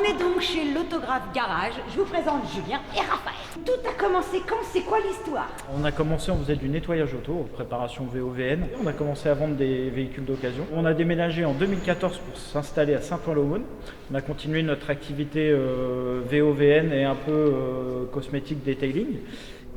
est donc chez l'autographe Garage. Je vous présente Julien et Raphaël. Tout a commencé quand? C'est quoi l'histoire? On a commencé, on faisait du nettoyage auto, préparation VOVN. On a commencé à vendre des véhicules d'occasion. On a déménagé en 2014 pour s'installer à Saint-Paul-aux-Maunes. On a continué notre activité VOVN et un peu cosmétique detailing.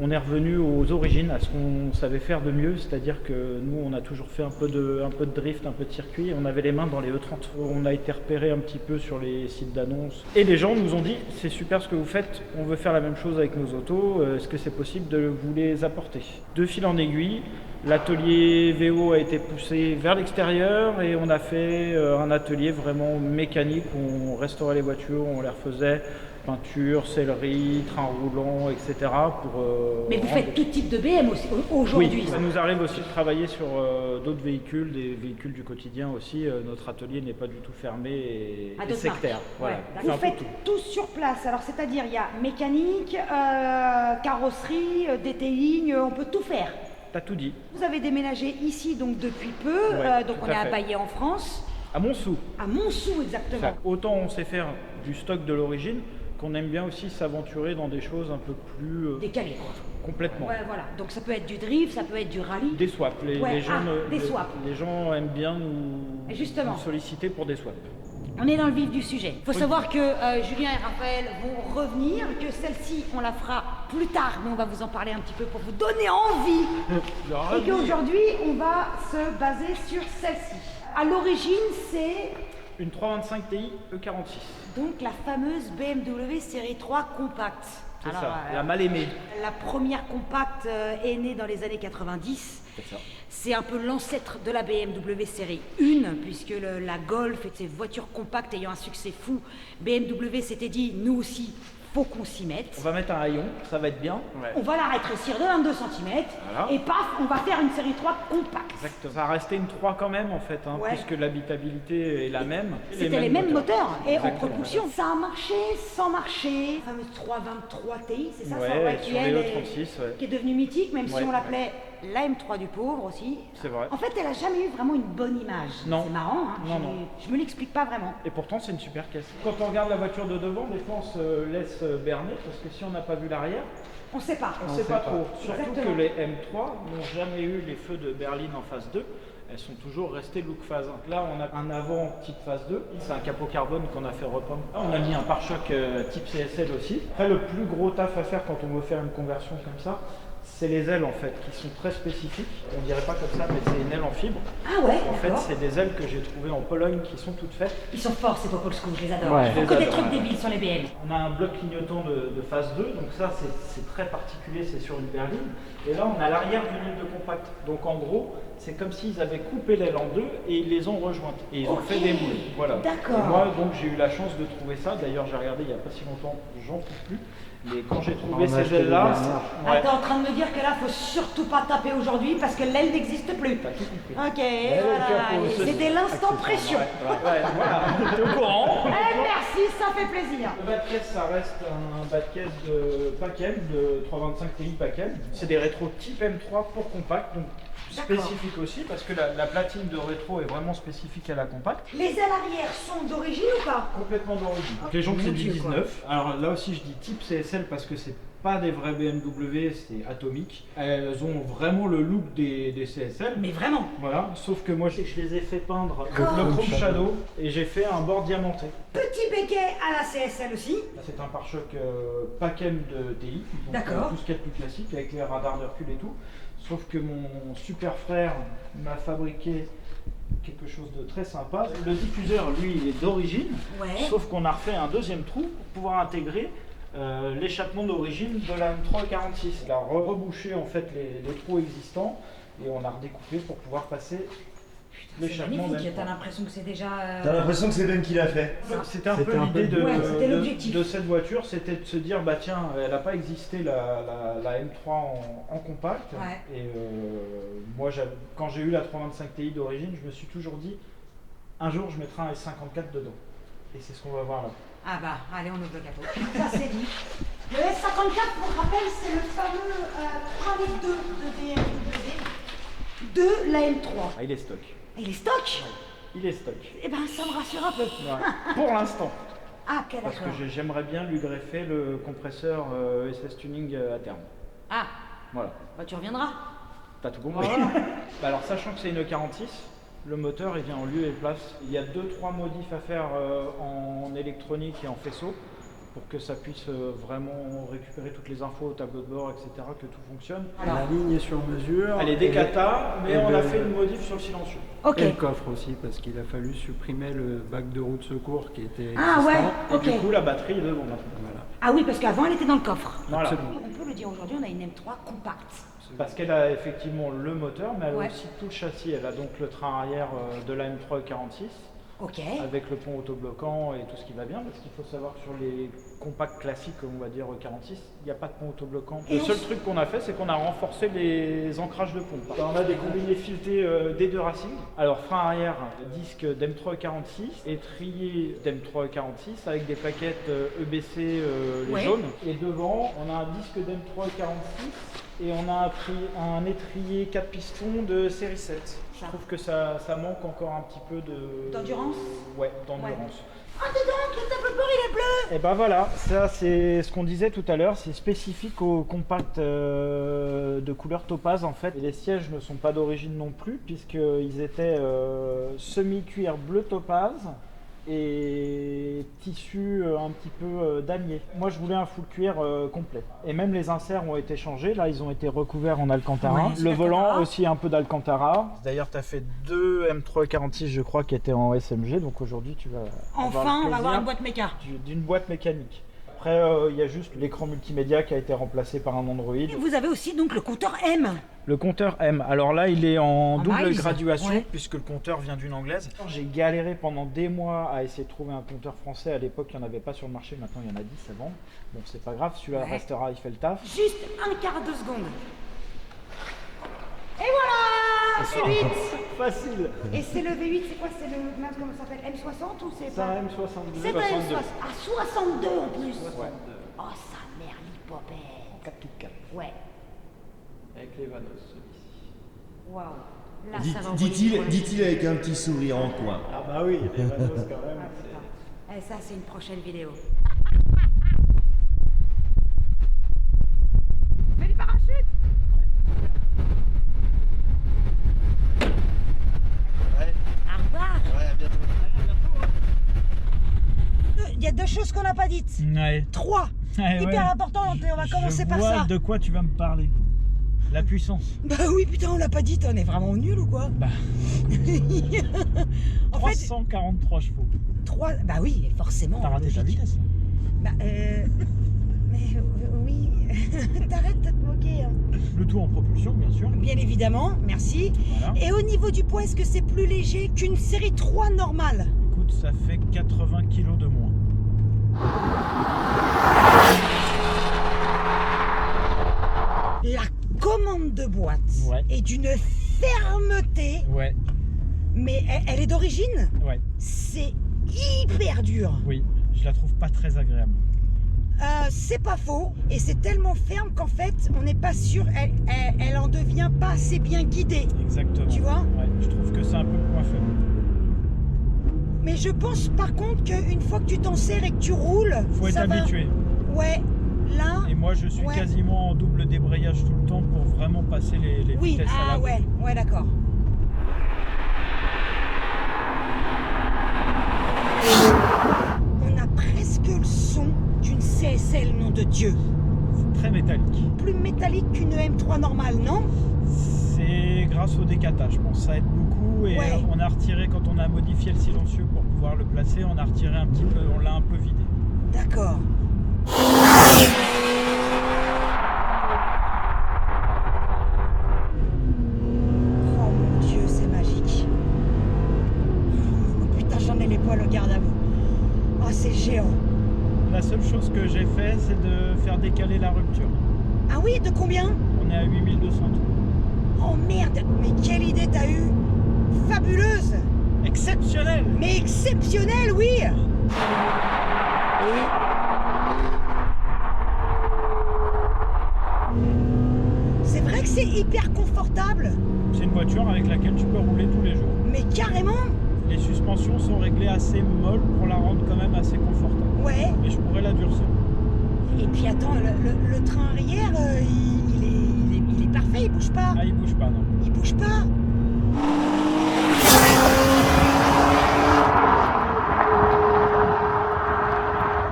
On est revenu aux origines, à ce qu'on savait faire de mieux, c'est-à-dire que nous, on a toujours fait un peu de drift, un peu de circuit, et on avait les mains dans les E30. On a été repéré un petit peu sur les sites d'annonces. Et les gens nous ont dit, c'est super ce que vous faites, on veut faire la même chose avec nos autos, est-ce que c'est possible de vous les apporter? De fil en aiguille, l'atelier VO a été poussé vers l'extérieur et on a fait un atelier vraiment mécanique où on restaurait les voitures, on les refaisait. Peinture, sellerie, train roulant, etc. Mais vous faites tout type de BM aussi aujourd'hui? Oui, ça nous arrive aussi de travailler sur d'autres véhicules, des véhicules du quotidien aussi. Notre atelier n'est pas du tout fermé et sectaire. Voilà. Ouais, vous faites tout sur place, alors c'est-à-dire il y a mécanique, carrosserie, detailing, on peut tout faire. T'as tout dit. Vous avez déménagé ici donc depuis peu, donc on est à Baillet en France. À Montsou. À Montsou, exactement. Autant on sait faire du stock de l'origine, qu'on aime bien aussi s'aventurer dans des choses un peu plus... décalées. Complètement. Ouais, voilà. Donc ça peut être du drift, ça peut être du rallye. Des swaps. Les gens aiment bien nous solliciter pour des swaps. On est dans le vif du sujet. Il faut savoir que Julien et Raphaël vont revenir, que celle-ci, on la fera plus tard, mais on va vous en parler un petit peu pour vous donner envie. Et qu'aujourd'hui, on va se baser sur celle-ci. À l'origine, c'est... une 325 Ti E46. Donc la fameuse BMW série 3 compacte. C'est ça, la mal aimée. La première compacte est née dans les années 90. C'est ça. C'est un peu l'ancêtre de la BMW série 1, puisque la Golf et ses voitures compactes ayant un succès fou, BMW s'était dit, nous aussi, faut qu'on s'y mette. On va mettre un haillon, ça va être bien. Ouais. On va la rétrécir de 22 cm et paf, on va faire une série 3 compacte. Exactement. Ça va rester une 3 quand même en fait, puisque l'habitabilité est la même. C'était les mêmes moteurs et en propulsion. Ça a marché sans marcher. La fameuse 323 Ti, c'est ça, qui est devenue mythique, même si on l'appelait la M3 du pauvre aussi. C'est vrai. En fait, elle a jamais eu vraiment une bonne image. Non. C'est marrant, hein. Je me l'explique pas vraiment. Et pourtant, c'est une super caisse. Quand on regarde la voiture de devant, des fois on se laisse berner, parce que si on n'a pas vu l'arrière, on sait pas. On sait pas trop. Surtout que les M3 n'ont jamais eu les feux de berline en phase 2. Elles sont toujours restées look phase 1. Là, on a un avant petite phase 2. C'est un capot carbone qu'on a fait repeindre. Là, on a mis un pare-choc type CSL aussi. Après, le plus gros taf à faire quand on veut faire une conversion comme ça, c'est les ailes en fait, qui sont très spécifiques. On dirait pas comme ça, mais c'est une aile en fibre. Ah ouais. En fait, c'est des ailes que j'ai trouvées en Pologne qui sont toutes faites. Ils sont forts ces Popolsko, je les adore. Il faut que des trucs débiles sur les BM. On a un bloc clignotant de phase 2, donc ça c'est très particulier, c'est sur une berline. Et là, on a l'arrière d'une aile de compact. Donc en gros, c'est comme s'ils avaient coupé l'aile en deux et ils les ont rejointes. Et ils ont fait des moules. Voilà. D'accord. Moi, donc j'ai eu la chance de trouver ça. D'ailleurs, j'ai regardé il n'y a pas si longtemps, j'en trouve plus. Mais quand j'ai trouvé ces ailes-là... T'es en train de me dire que là, faut surtout pas taper aujourd'hui parce que l'aile n'existe plus. T'as tout compris. Ok, voilà. C'était l'instant pression. Voilà, t'es au courant. Merci, ça fait plaisir. Le bas de caisse, ça reste un bas de caisse de Pachem, de 325 Ti Pachem. C'est des rétros type M3 pour compact, donc spécifique aussi parce que la platine de rétro est vraiment spécifique à la compacte. Les ailes arrière sont d'origine ou pas? Complètement d'origine. Les gens, c'est du 19. Alors là aussi, je dis type CSL parce que c'est pas des vrais BMW, c'est atomique. Elles ont vraiment le look des CSL. Mais vraiment. Voilà, sauf que moi je les ai fait peindre le Chrome Shadow et j'ai fait un bord diamanté. Petit béquet à la CSL aussi. C'est un pare-choc Pachem de TI. D'accord. Tout ce qu'il y a de plus classique avec les radars de recul et tout. Sauf que mon super frère m'a fabriqué quelque chose de très sympa. Le diffuseur, lui, il est d'origine, sauf qu'on a refait un deuxième trou pour pouvoir intégrer l'échappement d'origine de la M346. Il a rebouché en fait les trous existants et on a redécoupé pour pouvoir passer l'échappement. C'est magnifique, t'as l'impression que c'est déjà... T'as l'impression que c'est Ben qui l'a fait. C'était un peu l'idée de cette voiture, c'était de se dire, bah tiens, elle n'a pas existé la M3 en compact. Et moi, quand j'ai eu la 325 Ti d'origine, je me suis toujours dit, un jour je mettrai un S54 dedans. Et c'est ce qu'on va voir là. Ah bah, allez, on ouvre le capot. Ça c'est dit. Le S54, pour rappel, c'est le fameux 3 litres 2 de BMW de la M3. Ah, il est stock. Il est stock? Il est stock. Eh ben, ça me rassure un peu. Pour l'instant. Ah, ok, Parce d'accord. que j'aimerais bien lui greffer le compresseur SS Tuning à terme. Ah, Voilà. bah tu reviendras. T'as tout compris. Bah alors, sachant que c'est une 46, le moteur il vient en lieu et place. Il y a 2-3 modifs à faire en électronique et en faisceau pour que ça puisse vraiment récupérer toutes les infos au tableau de bord, etc., que tout fonctionne. La ligne est sur mesure. Elle est décata, mais et on le- a fait une modif sur le silencieux. Ok. Et le coffre aussi, parce qu'il a fallu supprimer le bac de roue de secours qui était Ah ouais, existant. Et ok. du coup, la batterie est devant maintenant. Voilà. Ah oui, parce qu'avant elle était dans le coffre. Voilà. Absolument. On peut le dire aujourd'hui, on a une M3 compacte. Parce qu'elle a effectivement le moteur, mais elle Ouais. a aussi tout le châssis. Elle a donc le train arrière de la M3 46, Ok. avec le pont autobloquant et tout ce qui va bien, parce qu'il faut savoir que sur les compacts classiques, on va dire 46, il n'y a pas de pont autobloquant. Et Le on seul s- truc qu'on a fait, c'est qu'on a renforcé les ancrages de pont. On a des combinés filetés D2 Racing. Alors frein arrière, disque d'M3 46, étrier d'M3 46 avec des plaquettes EBC les Ouais. jaunes. Et devant, on a un disque d'M3 46 et on a un étrier 4 pistons de série 7. Je trouve que ça manque encore un petit peu de... D'endurance. Ouais, d'endurance. Oh, dis donc, le tableau de bord il est bleu. Et ben voilà, ça c'est ce qu'on disait tout à l'heure, c'est spécifique aux compacts de couleur topaz en fait. Et les sièges ne sont pas d'origine non plus, puisqu'ils étaient semi-cuir bleu topaz et tissu un petit peu damier. Moi je voulais un full cuir complet. Et même les inserts ont été changés, là ils ont été recouverts en alcantara. Ouais, Le volant Alcantara. aussi un peu d'alcantara. D'ailleurs tu as fait 2 M346 je crois qui étaient en SMG, donc aujourd'hui tu vas avoir Enfin, le on va avoir plaisir une boîte méca. d'une boîte mécanique. Après, il y a juste l'écran multimédia qui a été remplacé par un Android. Et vous avez aussi donc le compteur M. Le compteur M, alors là, il est en double Miles, graduation, ouais. puisque le compteur vient d'une anglaise. J'ai galéré pendant des mois à essayer de trouver un compteur français. À l'époque, il n'y en avait pas sur le marché. Maintenant, il y en a 10 à vendre. Bon, c'est pas grave, celui-là Ouais. restera, il fait le taf. Juste un quart de seconde. Et voilà, c'est 8. Facile. Et c'est le V8, c'est quoi? C'est le, mince, comment ça s'appelle? M60 ou c'est C'est pas? un M62. C'est un 62. M60. Ah, 62 en plus. 62. Oh, sa mère l'hypopète. 4x4. Ouais. Avec les vanos, celui-ci. Waouh. Là, ça va envoyer du Dit-il poil. dit-il avec un petit sourire en coin. Ah bah oui, les vanos quand même. Ah, putain. Eh, ça, c'est une prochaine vidéo. Fais du parachute. Ouais, Au revoir. ouais, à bientôt. Il y a deux choses qu'on n'a pas dites. Ouais. Trois. Hyper importantes. Et on va commencer par ça. De quoi tu vas me parler. La puissance. Bah oui, putain, on l'a pas dit. On est vraiment nul ou quoi? Bah, En fait, 343 chevaux. 3. Bah oui, forcément. T'as raté ta logique. vitesse là. Bah, mais oui. T'arrêtes de te moquer. Hein. Le tout en propulsion, bien sûr. Bien évidemment, merci. Voilà. Et au niveau du poids, est-ce que c'est plus léger qu'une série 3 normale? Écoute, ça fait 80 kg de moins. La commande de boîte Ouais. est d'une fermeté, Ouais, mais elle est d'origine. ouais, C'est hyper dur. oui. Je la trouve pas très agréable. C'est pas faux, et c'est tellement ferme qu'en fait, on n'est pas sûr, elle en devient pas assez bien guidée. Exactement. Tu vois? Ouais, je trouve que c'est un peu le point faible. Mais je pense par contre qu'une fois que tu t'en sers et que tu roules, Faut être ça va. habitué. Ouais, là. Et moi, je suis Ouais. quasiment en double débrayage tout le temps pour vraiment passer les Oui, vitesses à ah la ouais, ouais, d'accord. On a presque le son d'une CSL, nom de Dieu. C'est très métallique. Plus métallique qu'une M3 normale, non? C'est grâce au décata, je pense. Ça aide beaucoup et Ouais. on a retiré, quand on a modifié le silencieux pour pouvoir le placer, on a retiré un petit peu, on l'a un peu vidé. D'accord. Oh mon Dieu, c'est magique. Oh, putain, j'en ai les poils au garde à vous. Oh, c'est géant. La seule chose que j'ai fait, c'est de faire décaler la rupture. Ah oui, de combien? On est à 8200 tours. Oh merde, mais quelle idée t'as eue! Fabuleuse! Exceptionnel! Mais exceptionnelle, oui! C'est vrai que c'est hyper confortable, C'est une voiture avec laquelle tu peux rouler tous les jours. mais carrément! Les suspensions sont réglées assez molles pour la rendre quand même assez confortable. Ouais. Et je pourrais la durcir. Et puis attends, le train arrière, il est parfait, il bouge pas. Ah, il bouge pas, non. Il bouge pas.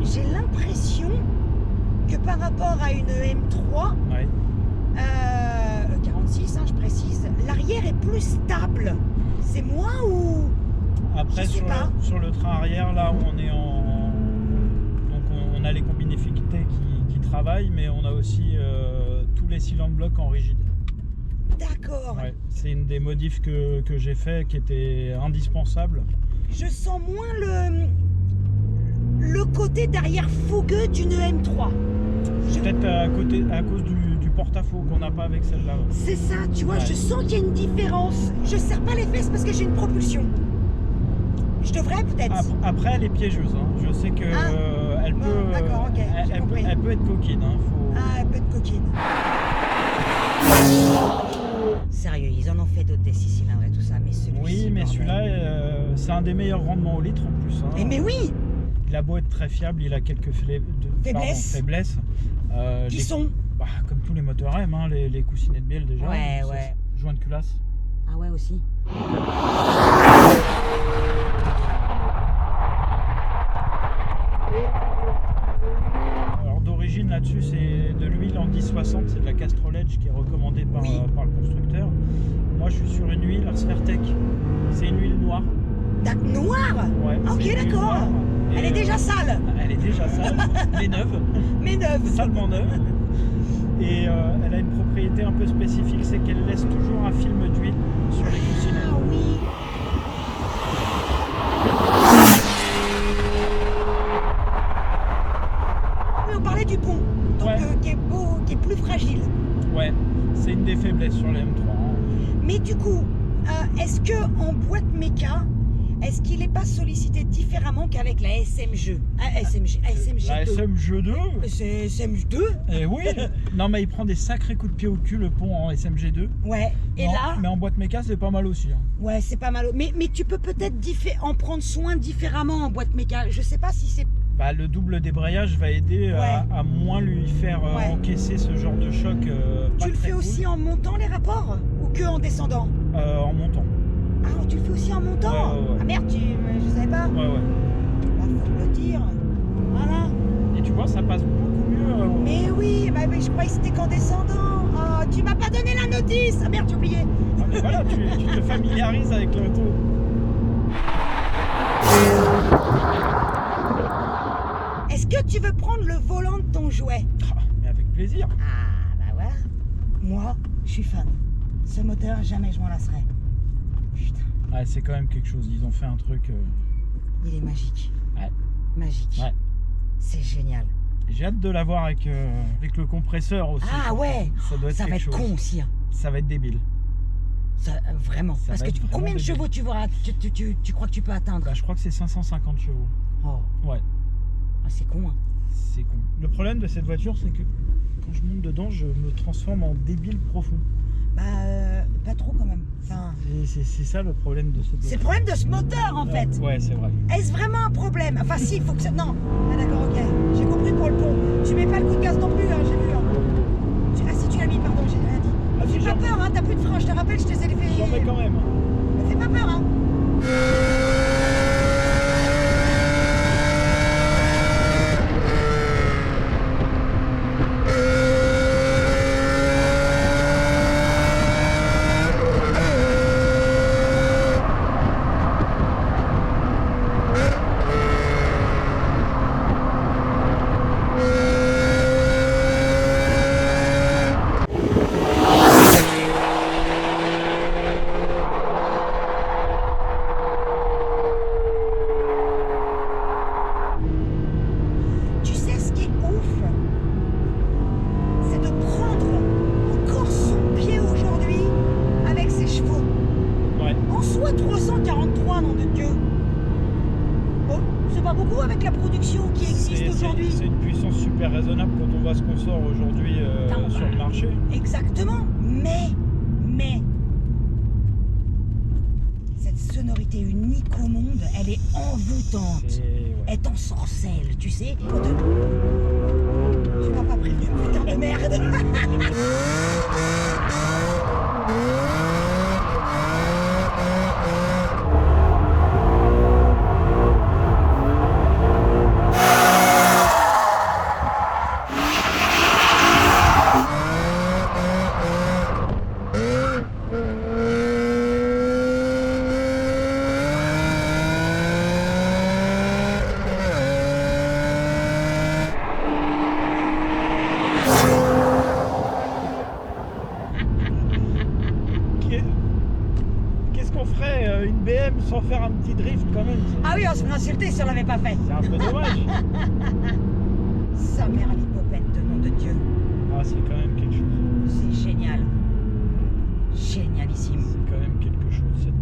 J'ai l'impression que par rapport à une M3, Ouais. 46, je précise, l'arrière est plus stable. C'est moi ou... Après, Je sais pas. sur le train arrière, là, on est en... Donc, on a les combines efficaces qui travaillent, mais on a aussi tous les cylindres blocs en rigide. D'accord. Ouais. C'est une des modifs que j'ai fait qui était indispensable. Je sens moins le côté derrière fougueux d'une M3. Peut-être à cause du porte-à-faux qu'on n'a pas avec celle-là. C'est ça, tu vois, Ouais. je sens qu'il y a une différence. Je serre pas les fesses parce que j'ai une propulsion. Je devrais peut-être. Après, elle est piégeuse. Hein. Je sais que elle Bon, peut, d'accord, ok, j'ai compris. elle peut être coquine. Hein. Ah, un peu de coquine. Sérieux, ils en ont fait d'autres des 6 cylindres et tout ça, mais celui-ci... Oui, mais bordel. celui-là, c'est un des meilleurs rendements au litre en plus. Hein. Mais oui, Il a beau être très fiable, il a quelques faiblesses. qui Les- sont... Bah, comme tous les moteurs M, hein, les coussinets de bielle déjà. Ouais, Ça, ouais. c'est joint de culasse. Ah ouais, aussi. Alors d'origine là-dessus, c'est de l'huile en 1060, c'est de la Castrol Edge qui est recommandée par, Oui. par le constructeur. Moi je suis sur une huile Sfertec, c'est une huile noire. Noire. Ouais, Ok, c'est une huile d'accord. noire. Et, Elle est déjà sale, Elle est déjà sale, mais neuve, mais neuve. salement neuve. Et elle a une propriété un peu spécifique, c'est qu'elle laisse toujours un film d'huile sur les coussinets. Ah oui. Oui, on parlait du pont, donc Ouais. qui est beau, qui est plus fragile. Ouais, c'est une des faiblesses sur les M3. Hein. Mais du coup, est-ce que en boîte méca, est-ce qu'il n'est pas sollicité différemment qu'avec la SMG? SMG La 2. SMG2. C'est SMG2. Eh oui. Non mais il prend des sacrés coups de pied au cul le pont en SMG2. Ouais. Et Non, là, mais en boîte méca c'est pas mal aussi. Hein. ouais, c'est pas mal. Mais tu peux peut-être en prendre soin différemment en boîte méca. Je sais pas si c'est... Bah, le double débrayage va aider à moins lui faire Ouais. encaisser ce genre de choc. Tu le fais aussi en montant les rapports ou que en descendant? En montant. Ah, tu le fais aussi en montant? Ouais. Ah merde, je savais pas. Ouais ouais. Bah, faut me le dire. Voilà. Et tu vois ça passe beaucoup mieux. Mais oui, bah, mais je croyais que c'était qu'en descendant. Oh, tu m'as pas donné la notice. Ah merde, j'ai oublié. Ah, mais voilà, tu te familiarises avec l'auto. Est-ce que tu veux prendre le volant de ton jouet? Ah, mais avec plaisir. Ah, bah voilà. Moi, je suis fan. Ce moteur, jamais je m'en lasserai. Putain, Ouais, c'est quand même quelque chose. Ils ont fait un truc. il est magique. Ouais. Magique. Ouais. C'est génial. J'ai hâte de l'avoir avec le compresseur aussi. Ah ouais. Ça doit être Ça va quelque être chose. con aussi. Hein. Ça va être débile. Ça, vraiment. Ça Parce va que être vraiment combien de débile. chevaux tu crois que tu peux atteindre? Bah, je crois que c'est 550 chevaux. Oh, Ouais, ah, c'est con. Hein. c'est con. Le problème de cette voiture, c'est que quand je monte dedans, je me transforme en débile profond. Bah, pas trop quand même. Enfin, C'est ça le problème de cette c'est voiture. le problème de ce moteur en fait. Ouais, c'est vrai. Est-ce vraiment un problème? Enfin, si, il faut que ça. Non. Ah, d'accord, ok. J'ai compris pour le pont. Tu mets pas le coup de gaz non plus, hein, j'ai vu. Hein. Ah, si tu l'as mis, pardon, j'ai rien dit. Ah, si, Fais pas peur, hein, t'as plus de frein, je te rappelle, je te les ai fait. J'en mets quand même. Fais pas peur, hein. Tu sais ce qui est ouf? C'est de prendre encore son pied aujourd'hui avec ses chevaux. Ouais. En soi, 343, nom de Dieu. Bon, c'est pas beaucoup avec la production qui existe aujourd'hui. C'est une puissance super raisonnable quand on voit ce qu'on sort aujourd'hui Non, sur le marché. Exactement. Mais, cette sonorité est unique au monde, elle est envoûtante. Ouais. Elle t'ensorcelle, tu sais. Tu m'as pas prévenu, putain de merde. Qu'est-ce qu'on ferait une BM sans faire un petit drift quand même? Ah oui, on se ferait insulter si on l'avait pas fait. C'est un peu dommage. Sa mère l'hypopète de nom de Dieu. Ah, c'est quand même quelque chose. C'est génial. Génialissime. C'est quand même quelque chose cette.